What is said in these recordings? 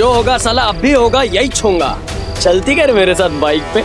जो होगा साला अब भी होगा, यही छूंगा। चलती कर मेरे साथ बाइक पे।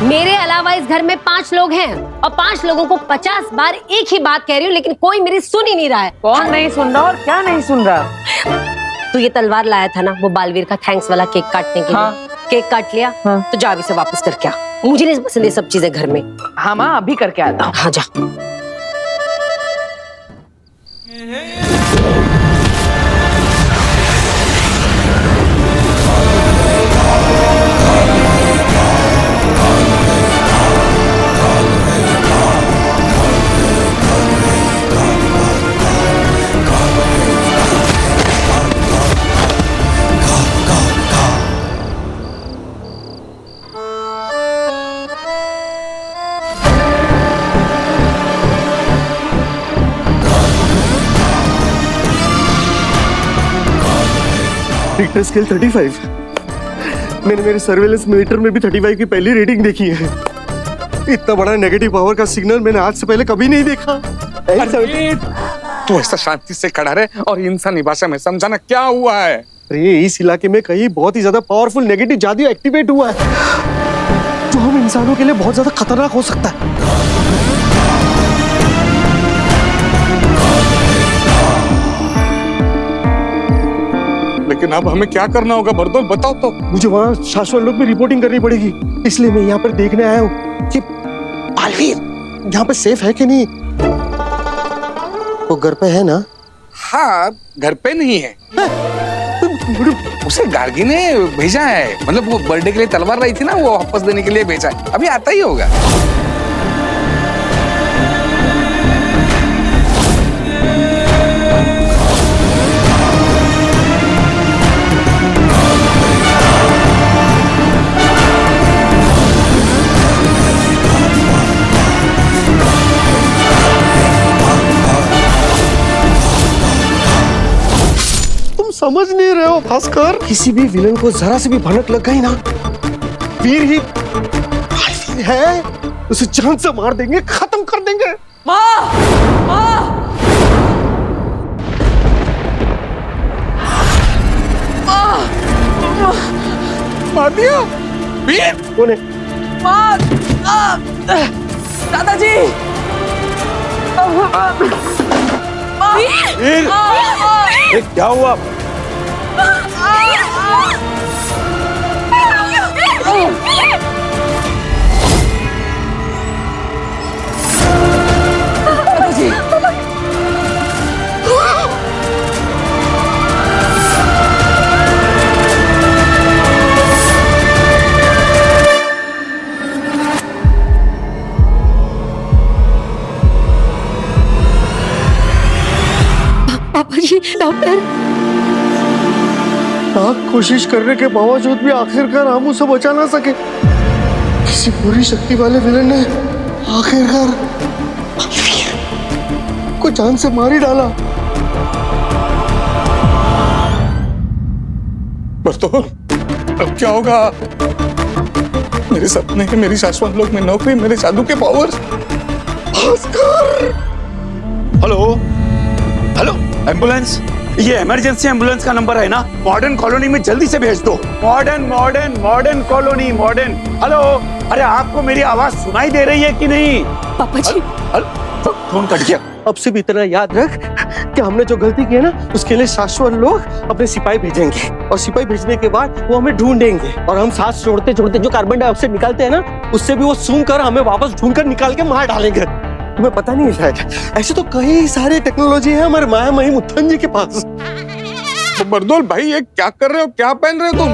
मेरे अलावा इस घर में 5 लोग हैं और 5 लोगों को 50 बार एक ही बात कह रही हूँ, लेकिन कोई मेरी सुन ही नहीं रहा है। कौन नहीं सुन रहा और क्या नहीं सुन रहा? तू ये तलवार लाया था ना, वो बालवीर का थैंक्स वाला केक काटने के हाँ। लिए। केक काट लिया? हाँ। तो जा अभी से वापस करके आ। मुझे नहीं पसंद ये सब चीजें घर में। हाँ माँ, अभी करके आता हूँ। हाँ जा। Richter scale 35। मैंने मेरे सर्वेलेंस मीटर में भी 35 की पहली रीडिंग देखी है। इतना बड़ा नेगेटिव पावर का सिग्नल मैंने आज से पहले कभी नहीं देखा। तू ऐसा शांति से खड़ा रहे और इंसानी भाषा में समझाना क्या हुआ है। अरे इस इलाके में कहीं बहुत ही ज्यादा पावरफुल नेगेटिव जादू एक्टिवेट हुआ है, जो हम इंसानों के लिए बहुत ज्यादा खतरनाक हो सकता है। लेकिन अब हमें क्या करना होगा बरदौल, बताओ तो। मुझे वहाँ शाश्वत लोग में रिपोर्टिंग करनी पड़ेगी, इसलिए मैं यहाँ पर देखने आया हूँ कि बालवीर यहाँ पे सेफ है कि नहीं। वो घर पे है ना? हाँ, घर पे नहीं है। उसे गार्गी ने भेजा है, मतलब वो बर्थडे के लिए तलवार लाई थी ना, वो वापस देने के लिए भेजा है। अभी आता ही होगा। समझ नहीं रहे हो भास्कर, किसी भी विलन को जरा से भी भनक लग गई ना, वीर ही बालवीर है, उसे जान से मार देंगे, खत्म कर देंगे। माँ, माँ, मार दिया वीर। कौन है? माँ, दादाजी। वीर, क्या हुआ? पापा जी, डॉक्टर। लाख कोशिश करने के बावजूद भी आखिरकार हम उसे बचा ना सके। किसी पूरी शक्ति वाले विलन ने आखिरकार बालवीर को जान से मार ही डाला। बरदौल, अब क्या होगा? मेरे सपने, मेरी शाश्वत लोक में नौकरी, मेरे जादू के powers. Bhaskar! Hello hello, ambulance, ये इमरजेंसी एम्बुलेंस का नंबर है ना? मॉडर्न कॉलोनी में जल्दी से भेज दो। Modern colony, modern. हेलो, अरे आपको मेरी आवाज सुनाई दे रही है कि नहीं? पापा जी, फोन कट गया। अब से भी इतना याद रख कि हमने जो गलती की है ना, उसके लिए शाश्वत लोग अपने सिपाही भेजेंगे, और सिपाही भेजने के बाद वो हमें ढूंढेंगे, और हम सांस छोड़ते छोड़ते जो कार्बन डाइऑक्साइड निकालते हैं ना, उससे भी वो सूंघ कर हमें वापस ढूंढ कर निकाल के मार डालेंगे। तुम्हें पता नहीं है शायद, ऐसे तो कई सारे टेक्नोलॉजी है हमारे माया मही मुत्थन जी के पास। तो बरदौल भाई, ये क्या कर रहे हो? क्या पहन रहे हो तुम?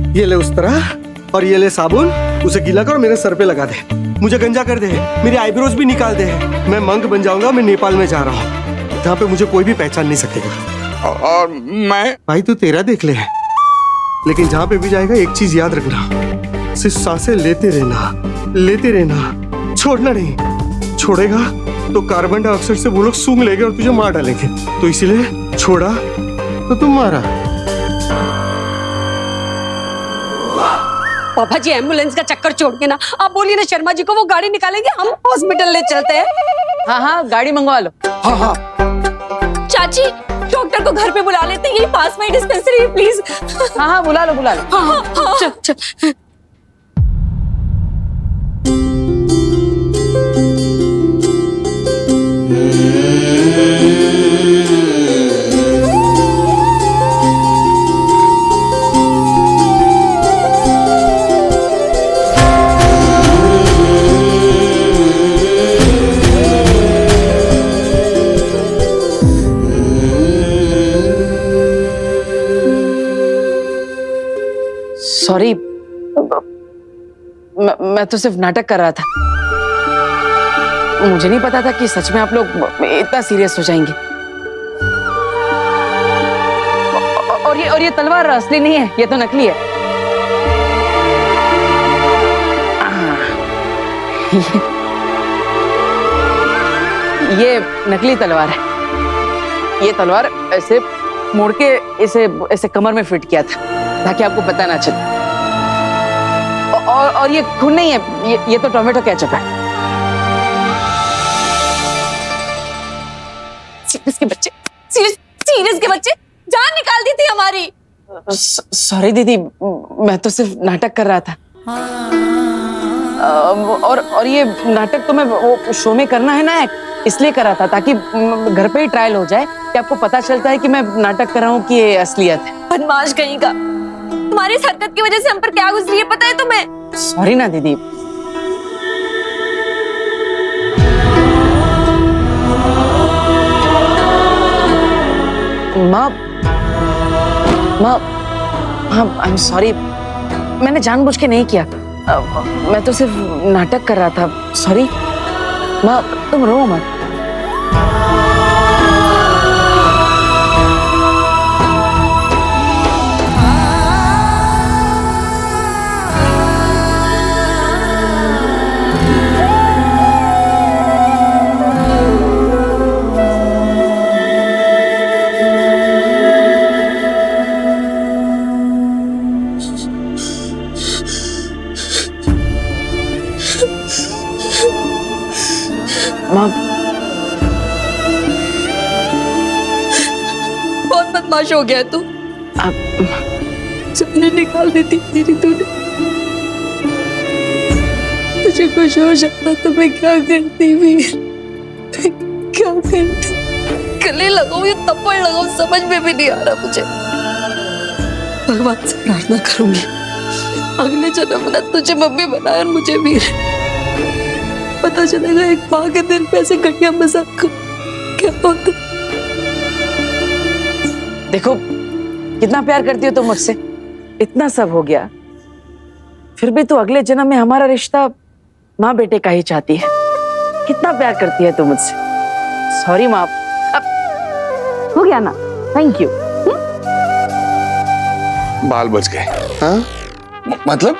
ये ले उस तरह और ये ले साबुन, उसे गीला कर और मेरे सर पे लगा दे। मुझे गंजा कर दे, मेरी आईब्रोज भी निकाल दे। मैं मंक बन जाऊंगा। मैं नेपाल में जा रहा हूँ, जहाँ पे मुझे कोई भी पहचान नहीं सकेगा। और मैं भाई तू तेरा देख ले, लेकिन जहाँ पे भी जाएगा एक चीज याद रखना, सिर्फ सांसें लेते रहना, छोड़ना नहीं। छोड़ेगा तो कार्बन डाइऑक्साइड से वो लोग सूंघ लेंगे और तुझे मार डालेंगे। तो इसीलिए छोड़ा तो तुम मारा। पापा जी एम्बुलेंस का चक्कर छोड़ के ना आप बोलिए ना शर्मा जी को, वो गाड़ी निकालेंगे, हम हॉस्पिटल ले चलते हैं। हाँ हाँ गाड़ी मंगवा लो। हाँ हाँ चाची डॉक्टर को घर पे बुला लेते हैं, यही पास में डिस्पेंसरी है, प्लीज। हाँ हाँ बुला लो बुला लो। हाँ, चल चल। सॉरी, मैं तो सिर्फ नाटक कर रहा था। मुझे नहीं पता था कि सच में आप लोग इतना सीरियस हो जाएंगे। और ये तलवार असली नहीं है, ये तो नकली है। ये नकली तलवार है। ये तलवार ऐसे मोड़ के इसे कमर में फिट किया था ताकि आपको पता ना चले। और ये खून नहीं है, ये तो टोमेटो केचप है। सीरियस के बच्चे, सीरियस के बच्चे, जान निकाल दी थी हमारी। सॉरी दीदी, मैं तो सिर्फ नाटक कर रहा था। और ये नाटक तो मैं वो शो में करना है ना, इसलिए कर रहा था ताकि घर पे ही ट्रायल हो जाए कि आपको पता चलता है कि मैं नाटक कर रहा हूँ कि ये असलियत है। बदमाश कहीं का, तुम्हारी इस हरकत की वजह से हम पर क्या गुजरी है पता है तुम्हें? सॉरी ना दीदी। माँ आई एम सॉरी, मैंने जानबूझ के नहीं किया। मैं तो सिर्फ नाटक कर रहा था। सॉरी माँ, तुम रो मत। बहुत बदमाश हो गया तू। सपने निकाल देती तेरी तूने। तुझे कुछ हो जाता तो मैं क्या करती वीर, क्या करती? गले लगाऊं या थप्पड़ लगाऊं समझ में भी नहीं आ रहा मुझे। भगवान से प्रार्थना करूंगी अगले जन्म में तुझे मम्मी बनाए और मुझे वीर। पता चलेगा एक माँ के दिल पे ऐसे घटिया मजाक क्या होता। देखो कितना प्यार करती हो तुम मुझसे, इतना सब हो गया, फिर भी तू अगले जन्म में हमारा रिश्ता माँ बेटे का ही चाहती है। कितना प्यार करती है तू मुझसे। सॉरी माँ, अब हो गया ना, थैंक यू। बाल बच गए। हाँ मतलब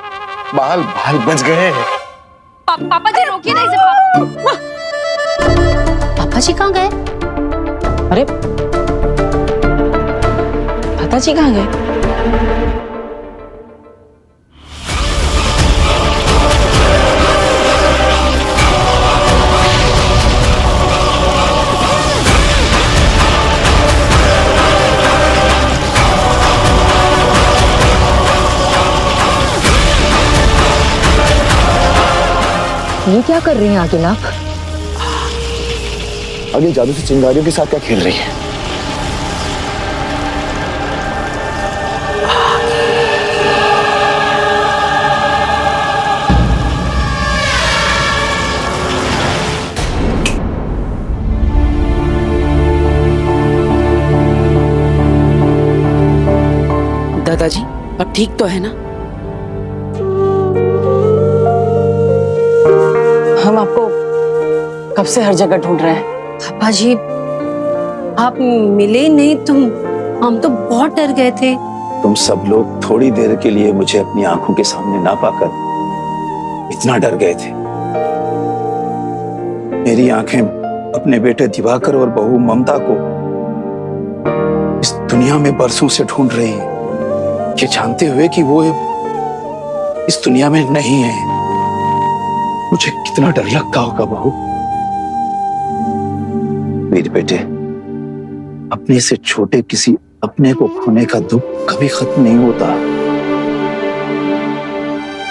बाल बच गए। पापा जी रोकिए ना इसे। पापा जी कहाँ गए? अरे पिताजी कहाँ गए? ये क्या कर रही हैं आगे आप? आगे जादू से चिंगारियों के साथ क्या खेल रही है? दादाजी अब ठीक तो है ना? हम आपको कब से हर जगह ढूंढ रहे हैं। पापा जी, आप मिले ही नहीं, हम तो बहुत डर गए थे। तुम सब लोग थोड़ी देर के लिए मुझे अपनी आंखों के सामने ना पाकर इतना डर गए थे। मेरी आंखें अपने बेटे दिवाकर और बहू ममता को इस दुनिया में बरसों से ढूंढ रही हैं, ये जानते हुए कि वो इस दुनिया में नहीं है। मुझे कितना डर लगता होगा बहू। मेरे बेटे, अपने से छोटे किसी अपने को खोने का दुख कभी खत्म नहीं होता।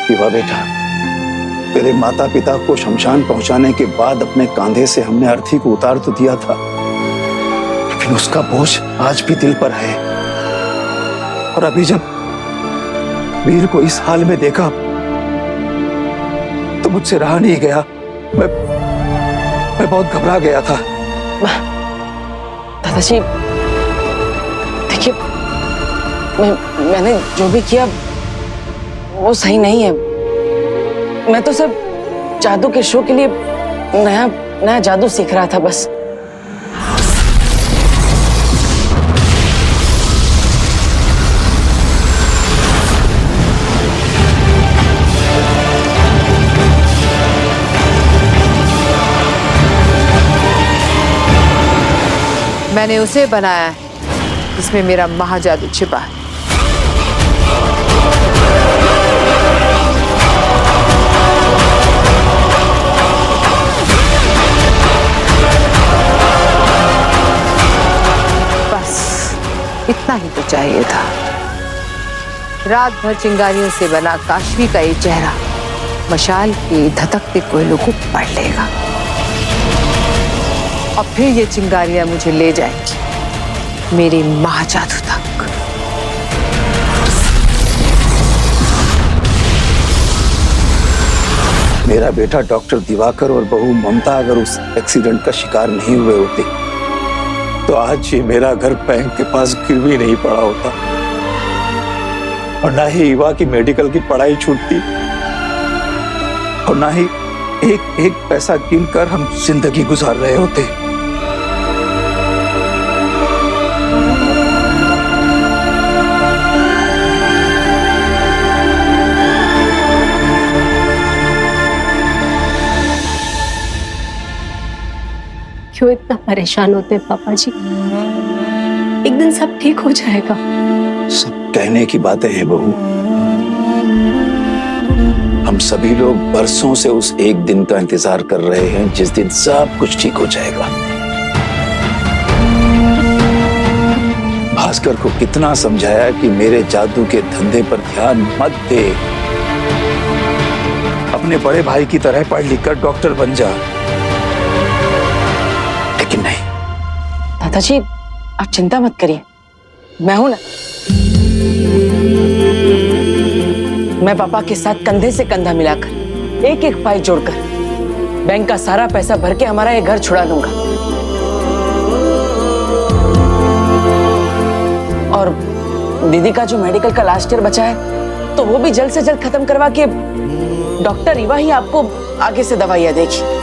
विवा बेटा, तेरे माता पिता को शमशान पहुंचाने के बाद अपने कांधे से हमने अर्थी को उतार तो दिया था, लेकिन उसका बोझ आज भी दिल पर है। और अभी जब वीर को इस हाल में देखा तो मुझसे रहा नहीं गया। मैं बहुत घबरा गया था। दादाजी देखिए, मैंने जो भी किया वो सही नहीं है। मैं तो सिर्फ जादू के शो के लिए नया जादू सीख रहा था बस। मैंने उसे बनाया है जिसमें मेरा महाजादू छिपा है। बस इतना ही तो चाहिए था। रात भर चिंगारियों से बना काशवी का ये चेहरा मशाल के धधकते कोयलों को पढ़ लेगा और फिर ये चिंगारियां मुझे ले जाएंगी मेरे महाजादू तक। मेरा बेटा डॉक्टर दिवाकर और बहू ममता अगर उस एक्सीडेंट का शिकार नहीं हुए होते तो आज ये मेरा घर बैंक के पास गिर भी नहीं पड़ा होता और ना ही ईवा की मेडिकल की पढ़ाई छूटती और ना ही एक एक पैसा गिनकर हम जिंदगी गुजार रहे होते। क्यों इतना परेशान होते हैं पापा जी? एक दिन सब ठीक हो जाएगा। सब कहने की बातें हैं बहू। हम सभी लोग बरसों से उस एक दिन का इंतजार कर रहे हैं जिस दिन सब कुछ ठीक हो जाएगा। भास्कर को कितना समझाया कि मेरे जादू के धंधे पर ध्यान मत दे, अपने बड़े भाई की तरह पढ़ लिख कर डॉक्टर बन जा, लेकिन नहीं। दादाजी आप चिंता मत करिए, मैं हूं ना। मैं पापा के साथ कंधे से कंधा मिलाकर एक एक पाई जोड़कर बैंक का सारा पैसा भर के हमारा ये घर छुड़ा दूंगा। और दीदी का जो मेडिकल का लास्ट ईयर बचा है तो वो भी जल्द से जल्द खत्म करवा के डॉक्टर ईवा ही आपको आगे से दवाइयां देगी।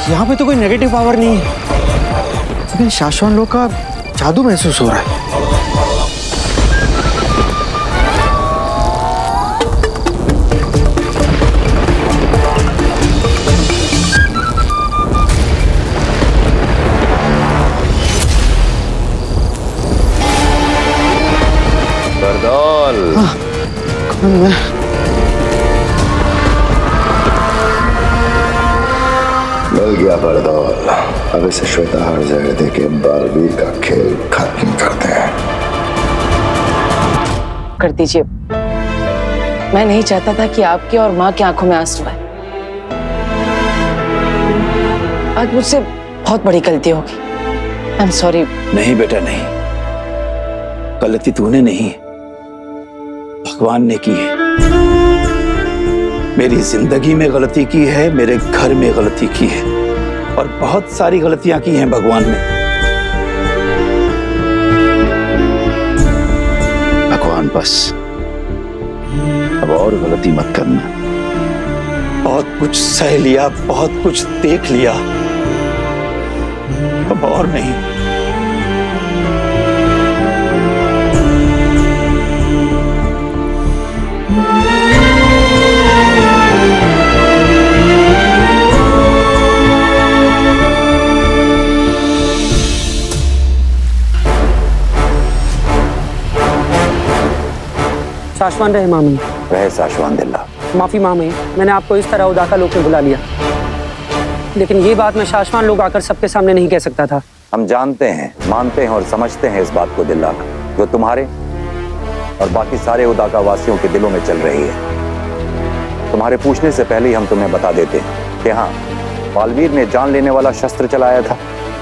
यहाँ पे तो कोई नेगेटिव पावर नहीं है, लेकिन शाश्वत लोग का जादू महसूस हो रहा है। बरदौल। कौन मैं? मिल गया बरदौल। अब इसे श्वेता हर जगह देके बालवीर का खेल खत्म करते हैं। कर दीजिए, मैं नहीं चाहता था कि आपके और माँ की आंखों में आंसू आए। आज मुझसे बहुत बड़ी गलती होगी। I am sorry. नहीं बेटा नहीं, गलती तूने नहीं, भगवान ने की है। मेरी जिंदगी में गलती की है, मेरे घर में गलती की है, और बहुत सारी गलतियां की हैं भगवान ने। भगवान बस अब और गलती मत करना। बहुत कुछ सह लिया, बहुत कुछ देख लिया, अब और नहीं। शाश्वान रहे मामी। रहे साशवान दिल्ला। माफी मामी, मैंने आपको इस तरह उदाका लोग में बुला लिया, लेकिन ये बात मैं शाश्वान लोग आकर सबके सामने नहीं कह सकता था। हम जानते हैं, मानते हैं और समझते हैं इस बात को दिल्ला, जो तुम्हारे और बाकी सारे उदाका वासियों के दिलों में चल रही है। तुम्हारे पूछने से पहले ही हम तुम्हें बता देते हैं कि हाँ, बालवीर ने जान लेने वाला शस्त्र चलाया था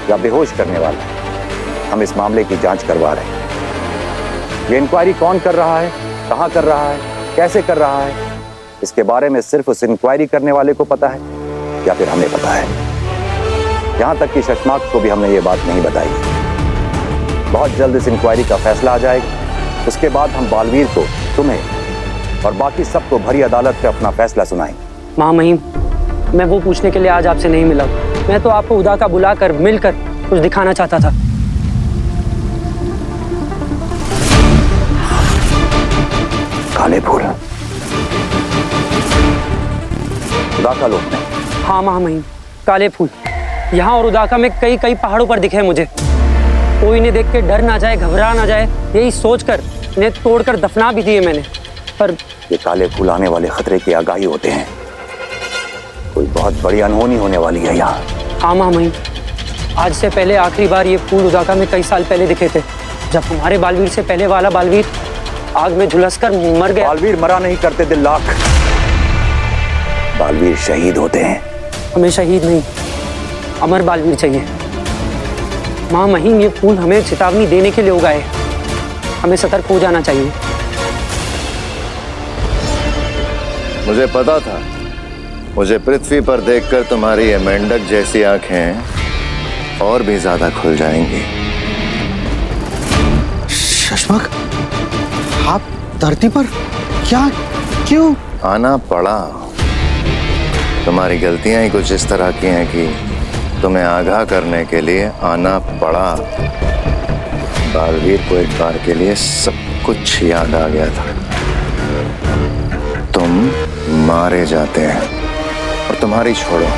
या बेहोश करने वाला। हम इस मामले की जांच करवा रहे हैं। ये इंक्वायरी कौन कर रहा है, कहाँ कर रहा है, कैसे कर रहा है, इसके बारे में सिर्फ उस इंक्वायरी करने वाले को पता है या फिर हमें पता है। यहां तक कि शशमाक को भी हमने ये बात नहीं बताई। बहुत जल्द इस इंक्वायरी का फैसला आ जाएगा। उसके बाद हम बालवीर को, तुम्हें और बाकी सबको भरी अदालत में अपना फैसला सुनाएंगे। महामहिम, मैं वो पूछने के लिए आज आपसे नहीं मिला। मैं तो आपको उदाका बुलाकर मिलकर कुछ दिखाना चाहता था। काले फूल उदाका लोग में? हाँ महामहिम, काले फूल यहाँ और उदाका में कई कई पहाड़ों पर दिखे मुझे। कोई इन्हें देख के डर ना जाए, घबरा ना जाए, यही सोचकर इन्हें तोड़कर दफना भी दिए मैंने। पर ये काले फूल आने वाले खतरे की आगाही होते हैं। कोई बहुत बड़ी अनहोनी होने वाली है यहाँ। हाँ महामहिम, आज से पहले आखिरी बार ये फूल उदाका में कई साल पहले दिखे थे, जब हमारे बालवीर से पहले वाला बालवीर आग में झुलसकर मर गया। बालवीर मरा नहीं करते दिल्लाक, बालवीर शहीद होते हैं। हमें शहीद नहीं, अमर बालवीर चाहिए। महामहिम, ये फूल हमें चेतावनी देने के लिए उगाए। हमें सतर्क हो जाना चाहिए। मुझे पता था, मुझे पृथ्वी पर देखकर तुम्हारी ये मेंढक जैसी आंखें और भी ज्यादा खुल जाएंगी। शशमाक, आप धरती पर क्या, क्यों आना पड़ा? तुम्हारी गलतियां ही कुछ इस तरह की हैं कि तुम्हें आगाह करने के लिए आना पड़ा। बालवीर को एक बार के लिए सब कुछ याद आ गया था। तुम मारे जाते हैं और तुम्हारी छोड़ो,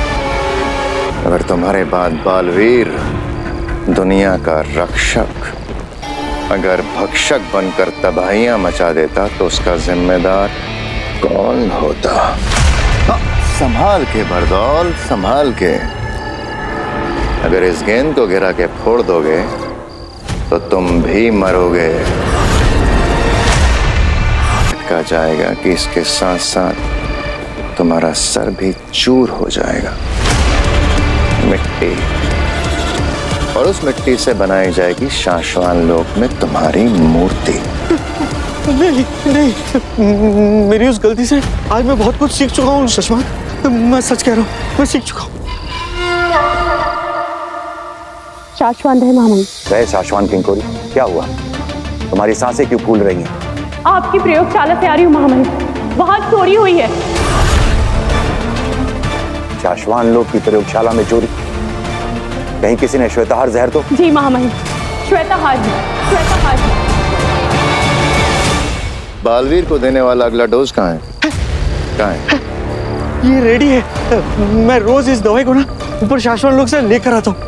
अगर तुम्हारे बाद बालवीर दुनिया का रक्षक, अगर भक्षक बनकर तबाहियां मचा देता तो उसका जिम्मेदार कौन होता? संभाल के बरदौल, संभाल के। अगर इस गेंद को गिरा के फोड़ दोगे तो तुम भी मरोगे। कहा जाएगा कि इसके साथ साथ तुम्हारा सर भी चूर हो जाएगा। मिट्टी, और उस मिट्टी से बनाई जाएगी शाश्वान लोक में तुम्हारी मूर्ति। नहीं नहीं, मेरी उस गलती से आज मैं बहुत कुछ सीख चुका हूँ शशमाक। मैं सच कह रहा हूँ, मैं सीख चुका हूँ। शाश्वान रहे महामहिम। रहे शाश्वान किंकोरी, क्या हुआ? तुम्हारी सांसें क्यों फूल रही हैं? आपकी प्रयोगशाला से आ रही हूँ महामहिम। वहां चोरी हुई है। शाश्वान लोक की प्रयोगशाला में चोरी? कहीं किसी ने श्वेताहार जहर तो? जी महामहिम, श्वेताहार जी, श्वेताहार जी। बालवीर को देने वाला अगला डोज कहाँ है? कहाँ है? ये रेडी है। मैं रोज इस दवाई को ना ऊपर शाश्वान लोग से लेकर आता हूँ,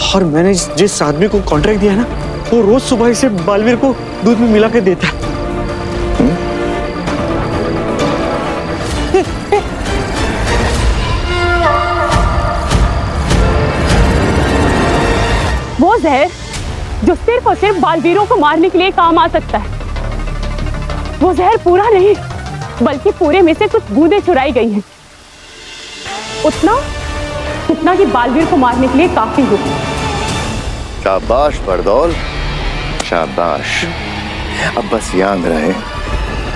और मैंने जिस आदमी को कॉन्ट्रैक्ट दिया है ना, वो रोज सुबह इसे बालवीर को दूध में मिला के देता है। वो जहर जो सिर्फ और सिर्फ बालवीरों को मारने के लिए काम आ सकता है, वो जहर पूरा नहीं बल्कि पूरे में से कुछ बूंदें चुराई गई हैं। उतना जितना कि बालवीर को मारने के लिए काफी हो। शाबाश बरदौल, शाबाश। अब बस याद रहे,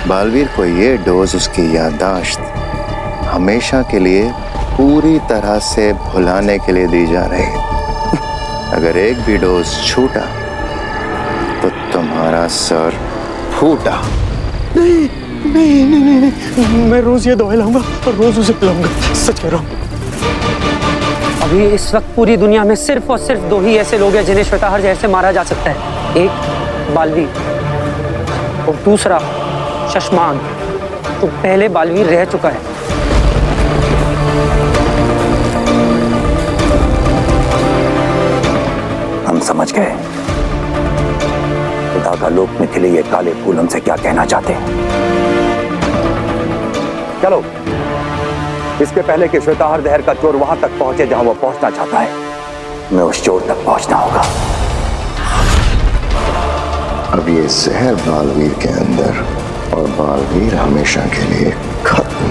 बालवीर को ये डोज उसकी याददाश्त हमेशा के लिए पूरी तरह से भुलाने के लिए दी जा रही है। अगर एक भी डोज छूटा तो तुम्हारा सर फूटा। नहीं नहीं नहीं नहीं, नहीं। मैं रोज ये दवाई लाऊंगा और रोज उसे पिलाऊंगा, सच कह रहा हूँ। अभी इस वक्त पूरी दुनिया में सिर्फ और सिर्फ 2 ही ऐसे लोग हैं जिन्हें श्वेताहार जहर से मारा जा सकता है। एक बालवीर और दूसरा शशमांग, जो पहले बालवीर रह चुका है। हम समझ गए उदाका लोक में खिले ये काले फूल हमसे क्या कहना चाहते हैं। चलो, इसके पहले कि श्वेताहार जहर का चोर वहां तक पहुंचे जहां वो पहुंचना चाहता है, मैं उस चोर तक पहुंचना होगा। अब ये जहर बालवीर के अंदर और बालवीर हमेशा के लिए खत्म।